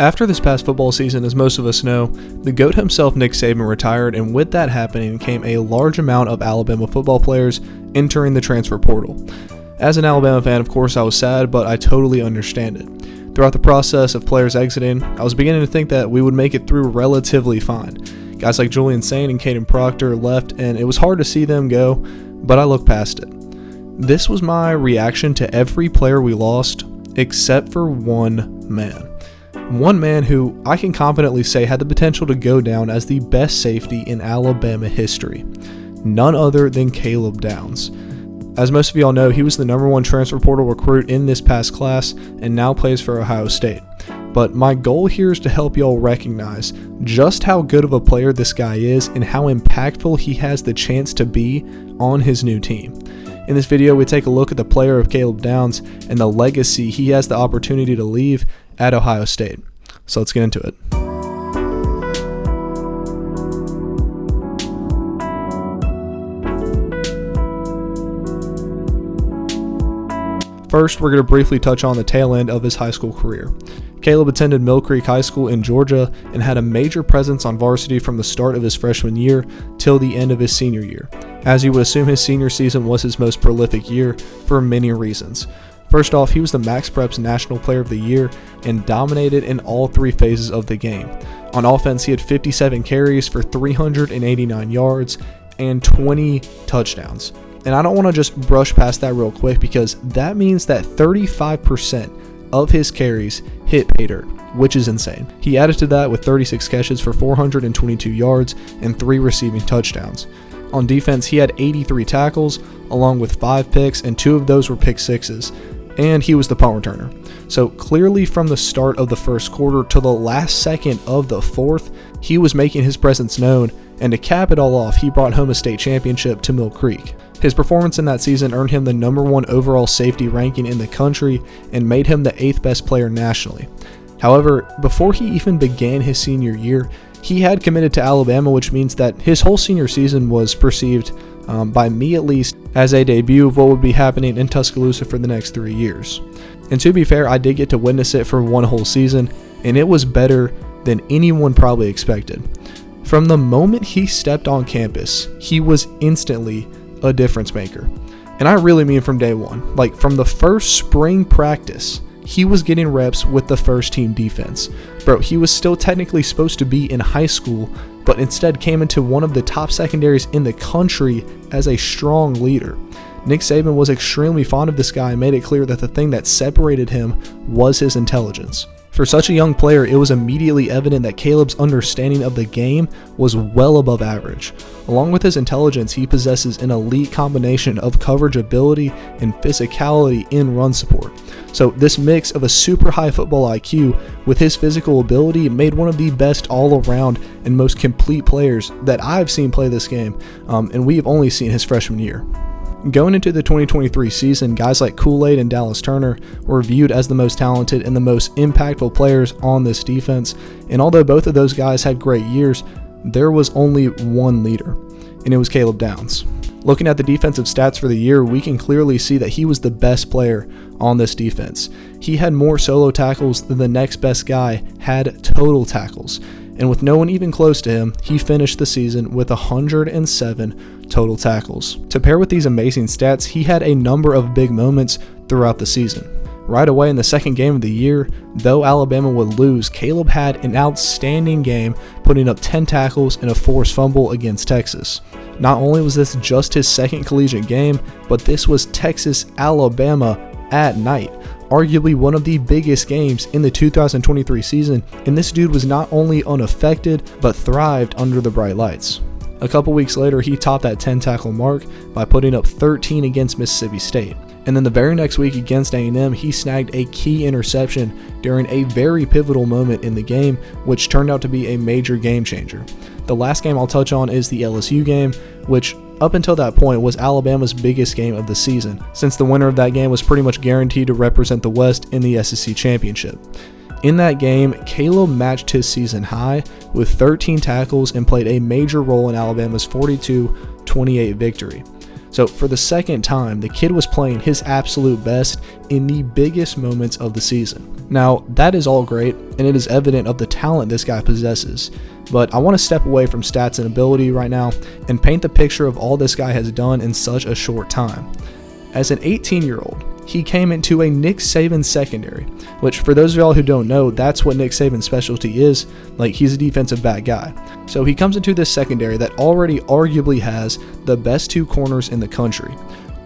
After this past football season, as most of us know, the GOAT himself, Nick Saban, retired, and with that happening came a large amount of Alabama football players entering the transfer portal. As an Alabama fan, of course, I was sad, but I totally understand it. Throughout the process of players exiting, I was beginning to think that we would make it through relatively fine. Guys like Julian Saint and Caden Proctor left, and it was hard to see them go, but I looked past it. This was my reaction to every player we lost, except for one man. One man who I can confidently say had the potential to go down as the best safety in Alabama history. None other than Caleb Downs. As most of y'all know, he was the #1 transfer portal recruit in this past class and now plays for Ohio State. But my goal here is to help y'all recognize just how good of a player this guy is and how impactful he has the chance to be on his new team. In this video, we take a look at the player of Caleb Downs and the legacy he has the opportunity to leave at Ohio State. So let's get into it. First, we're going to briefly touch on the tail end of his high school career. Caleb attended Mill Creek High School in Georgia and had a major presence on varsity from the start of his freshman year till the end of his senior year. As you would assume, his senior season was his most prolific year for many reasons. First off, he was the Max Preps National Player of the Year and dominated in all three phases of the game. On offense, he had 57 carries for 389 yards and 20 touchdowns. And I don't want to just brush past that real quick because that means that 35% of his carries hit pay dirt, which is insane. He added to that with 36 catches for 422 yards and 3 receiving touchdowns. On defense, he had 83 tackles along with 5 picks, and 2 of those were pick sixes. And he was the punt returner. So clearly from the start of the first quarter to the last second of the fourth, he was making his presence known, and to cap it all off, he brought home a state championship to Mill Creek. His performance in that season earned him the #1 overall safety ranking in the country and made him the 8th best player nationally. However, before he even began his senior year, he had committed to Alabama, which means that his whole senior season was perceived, by me at least, as a debut of what would be happening in Tuscaloosa for the next 3 years. And to be fair, I did get to witness it for one whole season, and it was better than anyone probably expected. From the moment he stepped on campus, he was instantly a difference maker. And I really mean from day one. Like from the first spring practice, he was getting reps with the first team defense. Bro, he was still technically supposed to be in high school, but instead came into one of the top secondaries in the country as a strong leader. Nick Saban was extremely fond of this guy and made it clear that the thing that separated him was his intelligence. For such a young player, it was immediately evident that Caleb's understanding of the game was well above average. Along with his intelligence, he possesses an elite combination of coverage ability and physicality in run support. So this mix of a super high football IQ with his physical ability made one of the best all-around and most complete players that I've seen play this game, and we've only seen his freshman year. Going into the 2023 season, guys like Kool-Aid and Dallas Turner were viewed as the most talented and the most impactful players on this defense, and although both of those guys had great years, there was only one leader, and it was Caleb Downs. Looking at the defensive stats for the year, we can clearly see that he was the best player on this defense. He had more solo tackles than the next best guy had total tackles, and with no one even close to him, he finished the season with 107 total tackles. To pair with these amazing stats, he had a number of big moments throughout the season. Right away in the second game of the year, though Alabama would lose, Caleb had an outstanding game, putting up 10 tackles and a forced fumble against Texas. Not only was this just his second collegiate game, but this was Texas-Alabama at night, arguably one of the biggest games in the 2023 season, and this dude was not only unaffected, but thrived under the bright lights. A couple weeks later, he topped that 10 tackle mark by putting up 13 against Mississippi State. And then the very next week against A&M, he snagged a key interception during a very pivotal moment in the game, which turned out to be a major game changer. The last game I'll touch on is the LSU game, which up until that point was Alabama's biggest game of the season, since the winner of that game was pretty much guaranteed to represent the West in the SEC championship. In that game, Caleb matched his season high with 13 tackles and played a major role in Alabama's 42-28 victory. So for the second time, the kid was playing his absolute best in the biggest moments of the season. Now, that is all great, and it is evident of the talent this guy possesses, but I want to step away from stats and ability right now and paint the picture of all this guy has done in such a short time. As an 18-year-old, he came into a Nick Saban secondary, which for those of y'all who don't know, that's what Nick Saban's specialty is. Like, he's a defensive back guy. So he comes into this secondary that already arguably has the best 2 corners in the country,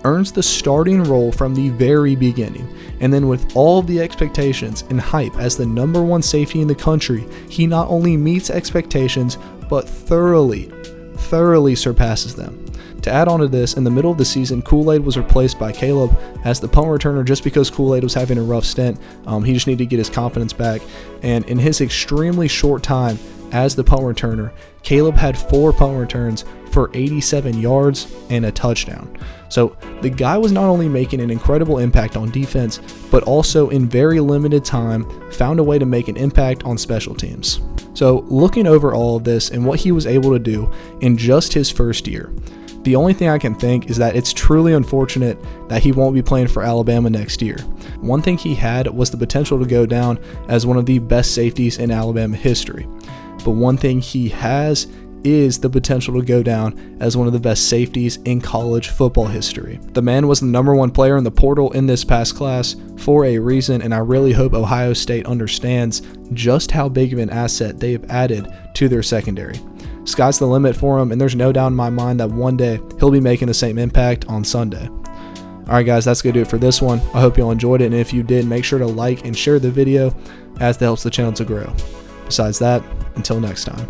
earns the starting role from the very beginning, and then with all of the expectations and hype as the #1 safety in the country, he not only meets expectations, but thoroughly surpasses them. To add on to this, in the middle of the season, Kool-Aid was replaced by Caleb as the punt returner just because Kool-Aid was having a rough stint. He just needed to get his confidence back. And in his extremely short time as the punt returner, Caleb had 4 punt returns for 87 yards and a touchdown. So the guy was not only making an incredible impact on defense, but also in very limited time found a way to make an impact on special teams. So looking over all of this and what he was able to do in just his first year, the only thing I can think is that it's truly unfortunate that he won't be playing for Alabama next year. One thing he had was the potential to go down as one of the best safeties in Alabama history. But one thing he has is the potential to go down as one of the best safeties in college football history. The man was the #1 player in the portal in this past class for a reason, and I really hope Ohio State understands just how big of an asset they have added to their secondary. Sky's the limit for him, and there's no doubt in my mind that one day he'll be making the same impact on Sunday. Alright guys, that's going to do it for this one. I hope you all enjoyed it, and if you did, make sure to like and share the video as that helps the channel to grow. Besides that, until next time.